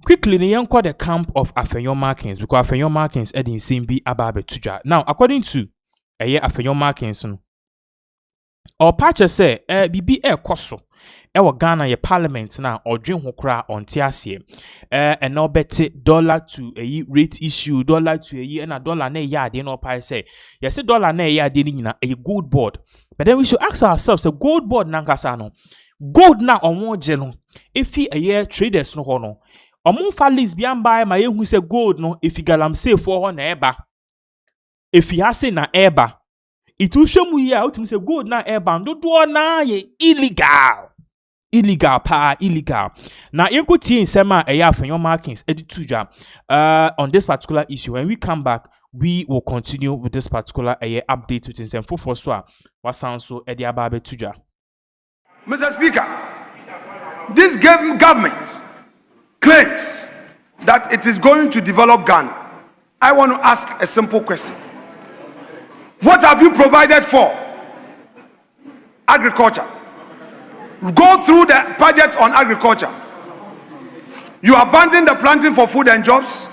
quickly the young the camp of Afenyo Markins because Afenyo Markins edin simbi ababe tuja. Now according to Afenyo Markins or patch say bibi koso wa Ghana ye parliament na odwen ho kra onte ase and no beti dollar to a rate issue dollar to a and a dollar na ya de no pai say yes dollar na ya de ni a Goldbod. But then we should ask ourselves the Goldbod nankasa no gold na omo je no efi traders no ho no omo fa list bian buy ma yehu se gold no efi Galamseyers for ho na eba efi ase na eba itu hwemu yi a utim se gold na eba dodo na ye illegal na yenko tie nsema Afenyo Markins edituja on this particular issue. When we come back we will continue with this particular update with nsem for so a wasan so ababe tuja. Mr. Speaker, this government claims that it is going to develop Ghana. I want to ask a simple question. What have you provided for agriculture? Go through the budget on agriculture. You abandon the planting for food and jobs.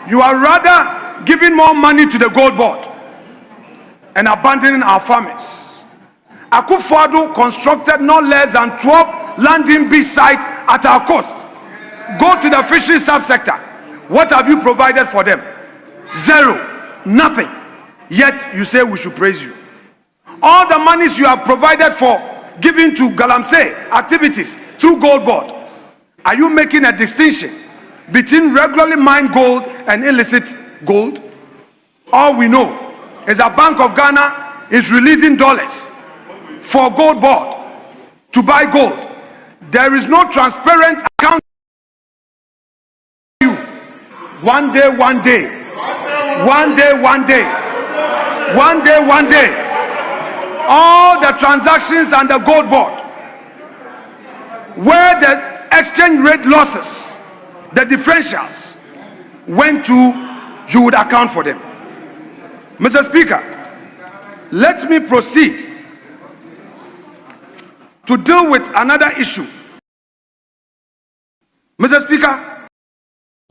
You are rather giving more money to the Goldbod and abandoning our farmers. Akufo-Addo constructed no less than 12 landing beach sites at our coast. Go to the fishing subsector. What have you provided for them? Zero. Nothing. Yet you say we should praise you. All the monies you have provided for giving to Galamseyers activities through Goldbod, are you making a distinction between regularly mined gold and illicit gold? All we know is that Bank of Ghana is releasing dollars for Goldbod to buy gold. There is no transparent account. One day, all the transactions and the Goldbod, where the exchange rate losses, the differentials went to, you would account for them. Mr. Speaker, let me proceed to deal with another issue. Mr. Speaker.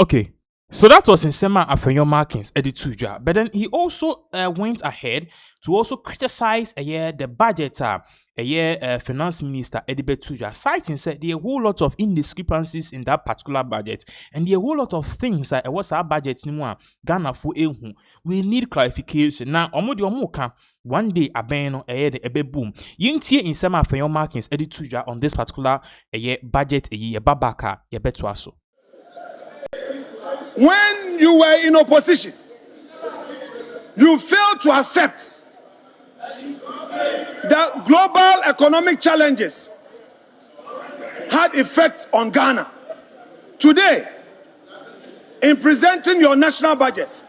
Okay. So that was in Sema Afenyo Markins edituja, but then he also went ahead to also criticize the budget finance minister Edibetuja, citing said there are a whole lot of indiscrepancies in that particular budget and there are a whole lot of things that was our budget anymore Ghana for ehu. We need clarification. Now omoka one day abeno the ebe boom. Yintie in Sema Afenyo Markins edituja on this particular budget babaka betuaso. When you were in opposition, you failed to accept that global economic challenges had effects on Ghana. Today, in presenting your national budget,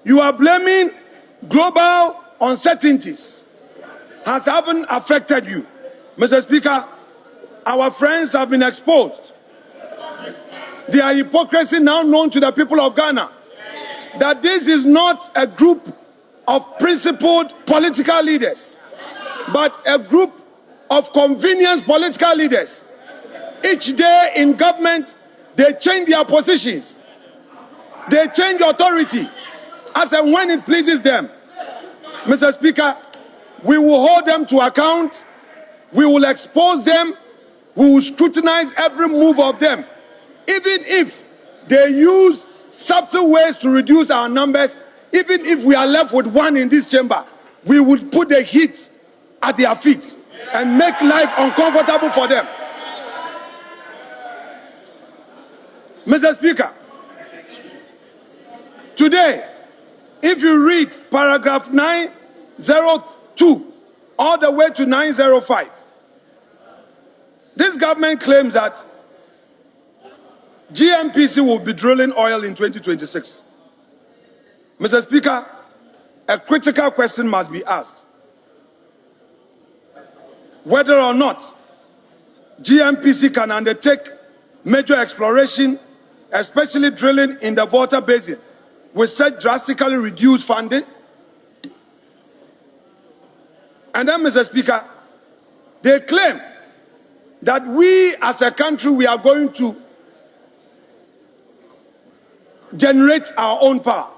you are blaming global uncertainties as having affected you. Mr. Speaker, our friends have been exposed. Their hypocrisy now known to the people of Ghana, that this is not a group of principled political leaders, but a group of convenience political leaders. Each day in government, they change their positions. They change authority as and when it pleases them. Mr. Speaker, we will hold them to account. We will expose them. We will scrutinize every move of them. Even if they use subtle ways to reduce our numbers, even if we are left with one in this chamber, we would put the heat at their feet and make life uncomfortable for them. Mr. Speaker, today, if you read paragraph 902 all the way to 905, this government claims that GNPC will be drilling oil in 2026. Mr. Speaker, a critical question must be asked. Whether or not GNPC can undertake major exploration, especially drilling in the Volta Basin, with such drastically reduced funding. And then, Mr. Speaker, they claim that we as a country, we are going to generate our own power.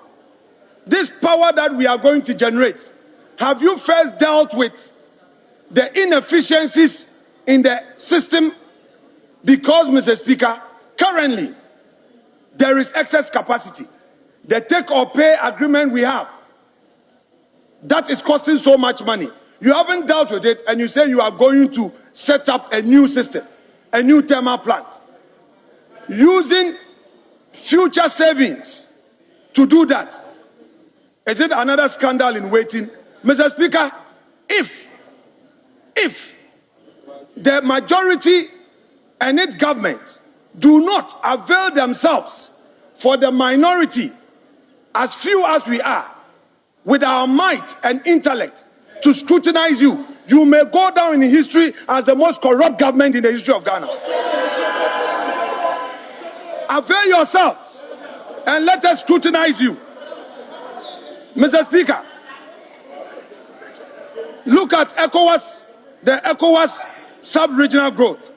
This power that we are going to generate, have you first dealt with the inefficiencies in the system? Because, Mr. Speaker, currently there is excess capacity. The take or pay agreement we have, that is costing so much money. You haven't dealt with it, and you say you are going to set up a new system, a new thermal plant, using future savings to do that. Is it another scandal in waiting? Mr. Speaker, if the majority and its government do not avail themselves for the minority, as few as we are, with our might and intellect to scrutinize you, you may go down in history as the most corrupt government in the history of Ghana. Avail yourselves and let us scrutinize you. Mr. Speaker, look at ECOWAS, the ECOWAS sub-regional growth.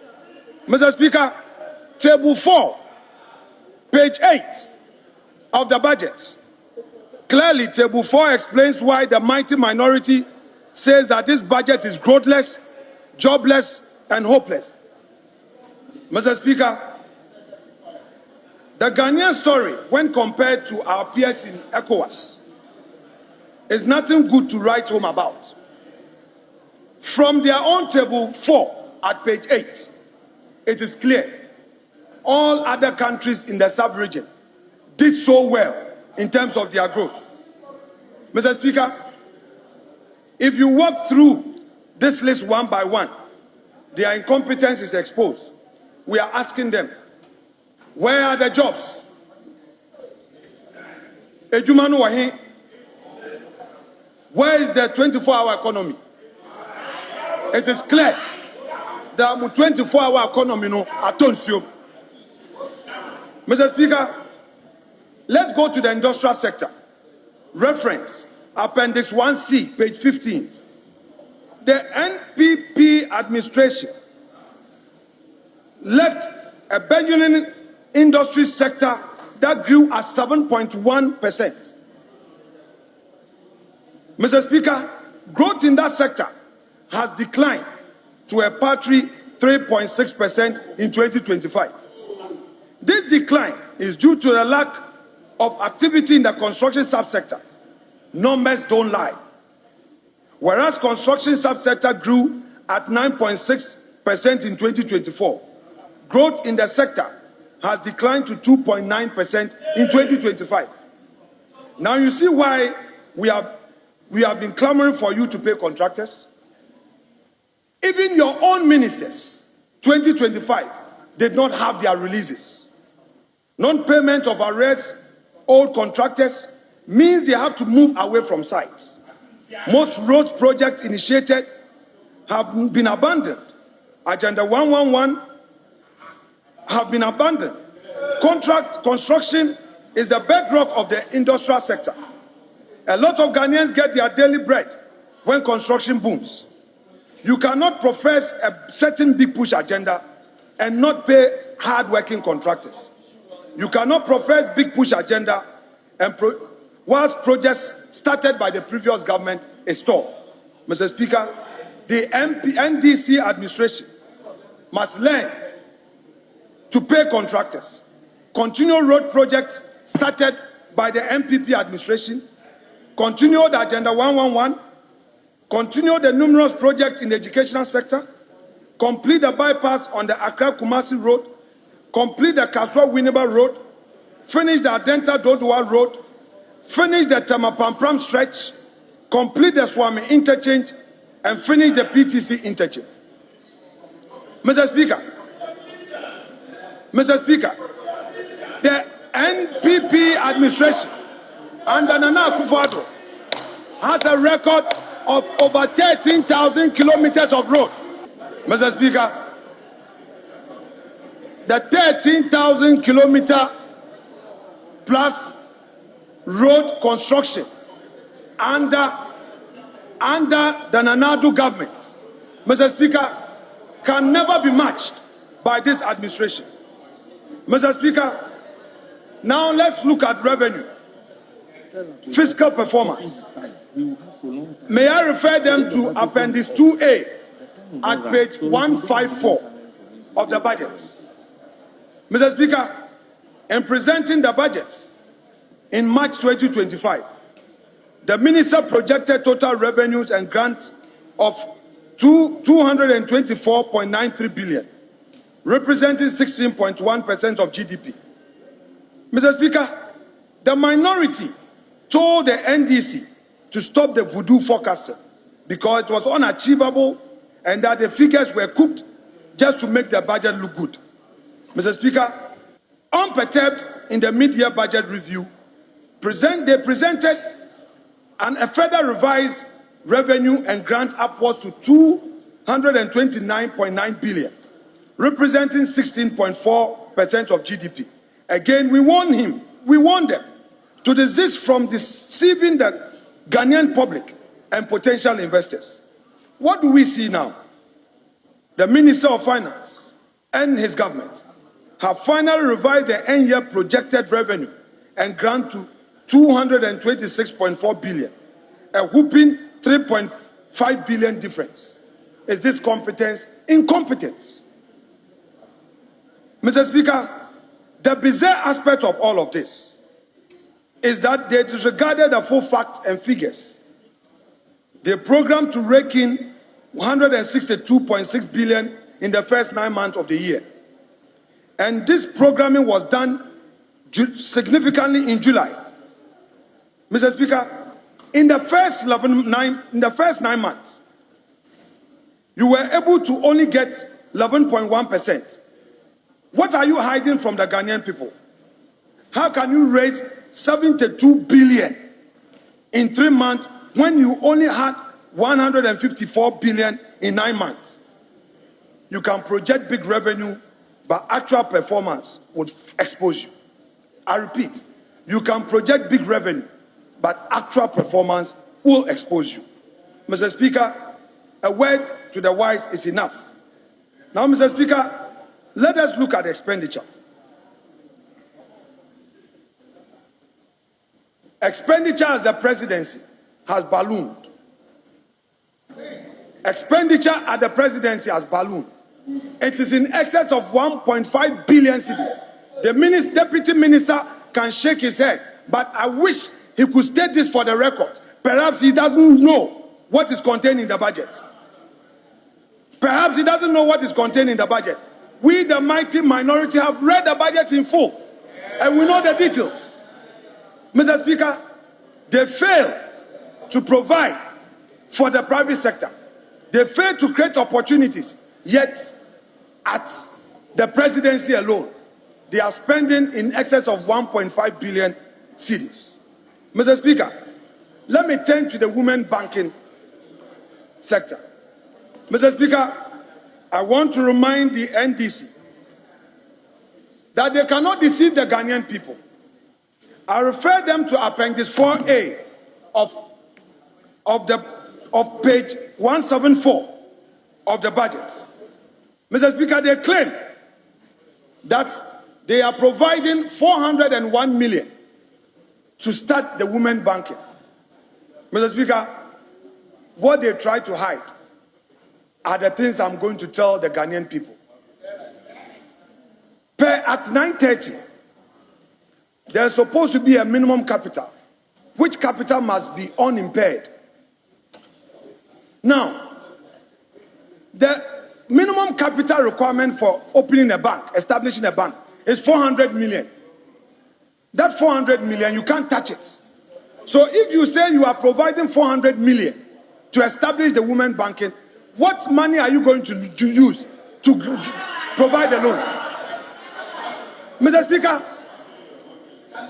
Mr. Speaker, table 4, page 8 of the budget. Clearly, table 4 explains why the mighty minority says that this budget is growthless, jobless, and hopeless. Mr. Speaker, the Ghanaian story, when compared to our peers in ECOWAS, is nothing good to write home about. From their own table 4 at page 8, it is clear all other countries in the sub-region did so well in terms of their growth. Mr. Speaker, if you walk through this list one by one, their incompetence is exposed. We are asking them, where are the jobs? Ejumanu wahi. Where is the 24-hour economy? It is clear that the 24-hour economy no atonsio. Mr. Speaker, let's go to the industrial sector. Reference Appendix 1C, page 15. The NPP administration left a burgeoning industry sector that grew at 7.1%. Mr. Speaker, growth in that sector has declined to a paltry 3.6% in 2025. This decline is due to the lack of activity in the construction subsector. Numbers don't lie. Whereas construction subsector grew at 9.6% in 2024, growth in the sector has declined to 2.9% in 2025. Now you see why we have been clamoring for you to pay contractors. Even your own ministers, 2025, did not have their releases. Non-payment of arrears owed contractors means they have to move away from sites. Most road projects initiated have been abandoned. Agenda 111 have been abandoned. Contract construction is the bedrock of the industrial sector. A lot of Ghanaians get their daily bread when construction booms. You cannot profess a certain big push agenda and not pay hard-working contractors. You cannot profess big push agenda and whilst projects started by the previous government is stalled. Mr. Speaker, the NDC administration must learn to pay contractors, continue road projects started by the MPP administration, continue the Agenda 111, continue the numerous projects in the educational sector, complete the bypass on the Accra-Kumasi Road, complete the Kaswa-Winneba Road, finish the Adenta-Dodowa Road, finish the Tamapampram stretch, complete the Swami interchange, and finish the PTC interchange. Mr. Speaker, the NPP administration under Nana Akufo-Addo has a record of over 13,000 kilometers of road. Mr. Speaker, the 13,000 kilometer plus road construction under the Nanadu government, Mr. Speaker, can never be matched by this administration. Mr. Speaker, Now let's look at revenue. Fiscal performance. May I refer them to Appendix 2A at page 154 of the budget. Mr. Speaker, in presenting the budget in March 2025, the Minister projected total revenues and grants of 224.93 billion, representing 16.1% of GDP. Mr. Speaker, the minority told the NDC to stop the voodoo forecasting because it was unachievable and that the figures were cooked just to make the budget look good. Mr. Speaker, unperturbed in the mid-year budget review, they presented a further revised revenue and grant upwards to 229.9 billion, representing 16.4% of GDP. Again, we warn them to desist from deceiving the Ghanaian public and potential investors. What do we see now? The Minister of Finance and his government have finally revised the end-year projected revenue and grant to 226.4 billion, a whooping 3.5 billion difference. Is this competence? Incompetence. Mr. Speaker, the bizarre aspect of all of this is that they disregarded the full facts and figures. They programmed to rake in 162.6 billion in the first 9 months of the year. And this programming was done significantly in July. Mr. Speaker, in the first 9 months, you were able to only get 11.1%. What are you hiding from the Ghanaian people? How can you raise 72 billion in 3 months when you only had 154 billion in 9 months? You can project big revenue, but actual performance would expose you. I repeat, you can project big revenue, but actual performance will expose you. Mr. Speaker, a word to the wise is enough. Now, Mr. Speaker, let us look at expenditure. Expenditure as the presidency has ballooned. Expenditure at the presidency has ballooned. It is in excess of 1.5 billion cedis. The deputy minister can shake his head, but I wish he could state this for the record. Perhaps he doesn't know what is contained in the budget. Perhaps he doesn't know what is contained in the budget. We, the mighty minority, have read the budget in full, and we know the details. Mr. Speaker, they fail to provide for the private sector. They fail to create opportunities, yet at the presidency alone, they are spending in excess of 1.5 billion cedis. Mr. Speaker, let me turn to the women banking sector. Mr. Speaker, I want to remind the NDC that they cannot deceive the Ghanaian people. I refer them to Appendix 4A of page 174 of the budget. Mr. Speaker, they claim that they are providing 401 million to start the women banking. Mr. Speaker, what they try to hide are the things I'm going to tell the Ghanaian people. At 9:30, there's supposed to be a minimum capital, which capital must be unimpaired. Now, the minimum capital requirement for opening a bank, establishing a bank, is 400 million. That 400 million, you can't touch it. So if you say you are providing 400 million to establish the women banking, what money are you going to use to provide the loans? Mr. Speaker,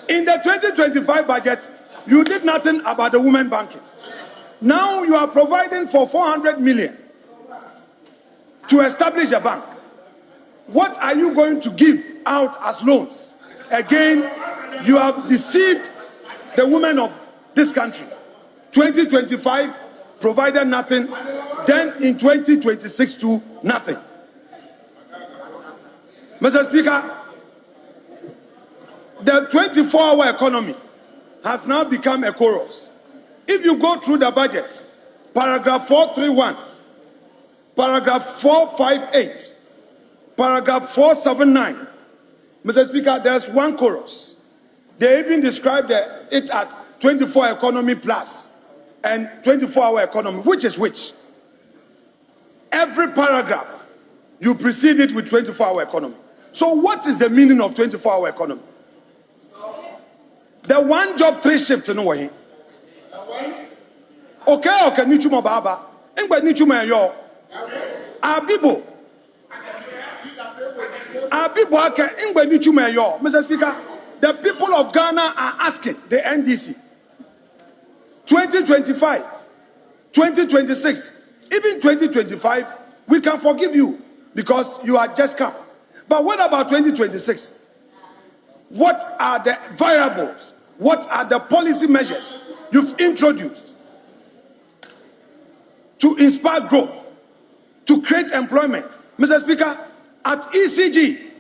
in the 2025 budget, you did nothing about the women banking. Now you are providing for 400 million to establish a bank. What are you going to give out as loans? Again, you have deceived the women of this country. 2025 provided nothing, then in 2026 too, nothing. Mr. Speaker, the 24-hour economy has now become a chorus. If you go through the budget, paragraph 431, paragraph 458, paragraph 479, Mr. Speaker, there's one chorus. They even described it at 24 economy plus and 24-hour economy. Which is which? Every paragraph, you precede it with 24-hour economy. So what is the meaning of 24-hour economy? The one job, three shifts in a way. Okay, nichuma baba. Engbe nichuma yo. Abibo. Abibo ake engbe nichuma yo. Mr. Speaker, the people of Ghana are asking the NDC 2025, 2026, even 2025, we can forgive you because you are just come. But what about 2026? What are the variables? What are the policy measures you've introduced to inspire growth, to create employment? Mr. Speaker, at ECG,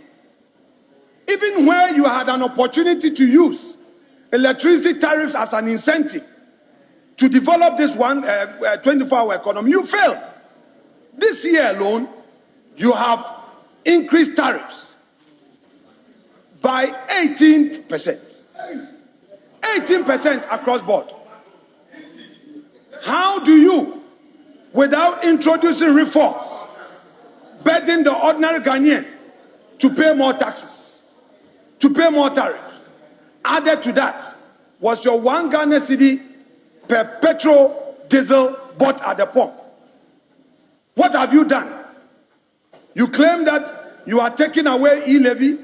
even where you had an opportunity to use electricity tariffs as an incentive to develop this 24-hour economy, you failed. This year alone, you have increased tariffs by 18%. 18% across board. How do you, without introducing reforms, burden the ordinary Ghanaian to pay more taxes, to pay more tariffs? Added to that was your 1 Ghana cedi per petrol diesel bought at the pump. What have you done? You claim that you are taking away e-levy,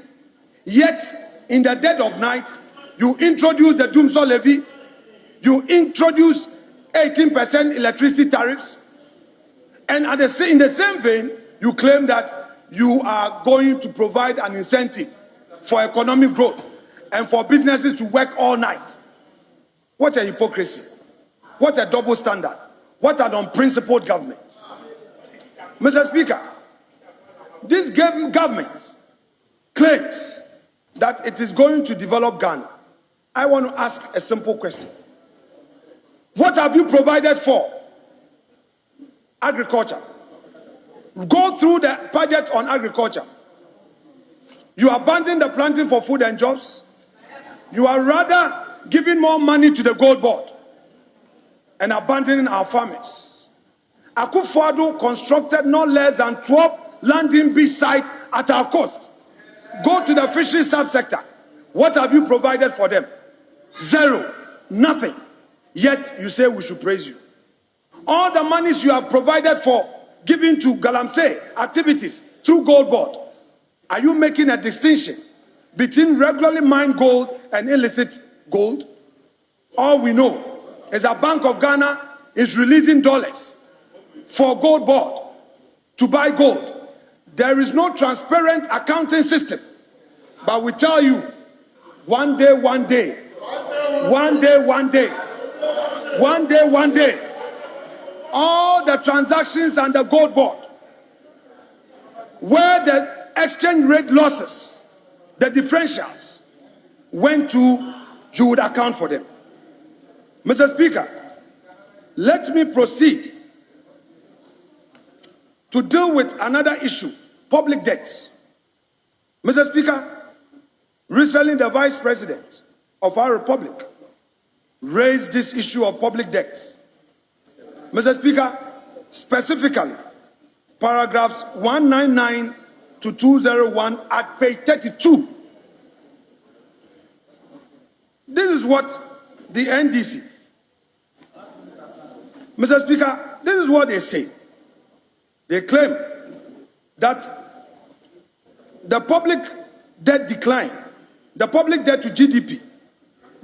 yet in the dead of night, you introduce the Doomsday levy, you introduce 18% electricity tariffs, and in the same vein, you claim that you are going to provide an incentive for economic growth and for businesses to work all night. What a hypocrisy. What a double standard. What an unprincipled government. Mr. Speaker, this government claims that it is going to develop Ghana. I want to ask a simple question. What have you provided for agriculture? Go through the budget on agriculture. You abandon the planting for food and jobs. You are rather giving more money to the Goldbod and abandoning our farmers. Akufo-Addo constructed no less than 12 landing beach sites at our coast. Go to the fisheries subsector. What have you provided for them? Zero. Nothing. Yet you say we should praise you. All the monies you have provided for giving to Galamseyers activities through Goldbod, are you making a distinction between regularly mined gold and illicit gold? All we know is that Bank of Ghana is releasing dollars for Goldbod to buy gold. There is no transparent accounting system. But we tell you, one day, one day, one day, one day, one day, one day, all the transactions and the Goldbod, where the exchange rate losses, the differentials, went to, you would account for them. Mr. Speaker, let me proceed to deal with another issue, public debts. Mr. Speaker, recently the Vice President of our Republic raised this issue of public debts. Mr. Speaker, specifically, paragraphs 199 to 201 at page 32. This is what the NDC, Mr. Speaker, this is what they say. They claim that the public debt decline, the public debt to GDP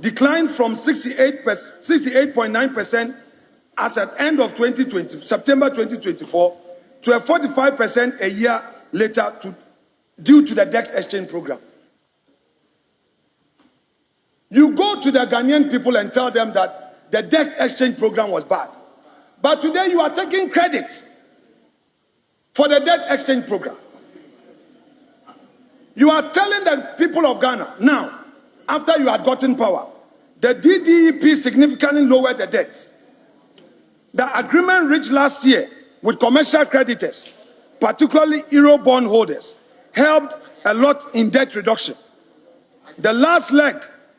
declined from 68.9% as at end of September 2024 to a 45% a year later due to the debt exchange program. You go to the Ghanaian people and tell them that the debt exchange program was bad. But today you are taking credit for the debt exchange program. You are telling the people of Ghana now after you had gotten power, the DDEP significantly lowered the debt. The agreement reached last year with commercial creditors, particularly Euro bond holders, helped a lot in debt reduction. The last leg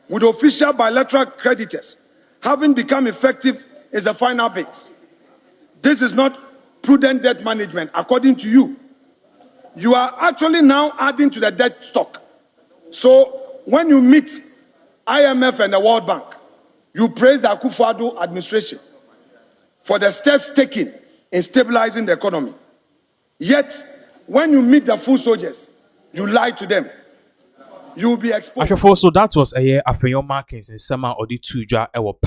with official bilateral creditors having become effective is the final bit. This is not prudent debt management, according to you. You are actually now adding to the debt stock. So when you meet IMF and the World Bank, you praise the Akufo-Addo administration for the steps taken in stabilizing the economy. Yet, when you meet the full soldiers, you lie to them. You will be exposed. So that was Afenyo Markins in summer or the 2 jar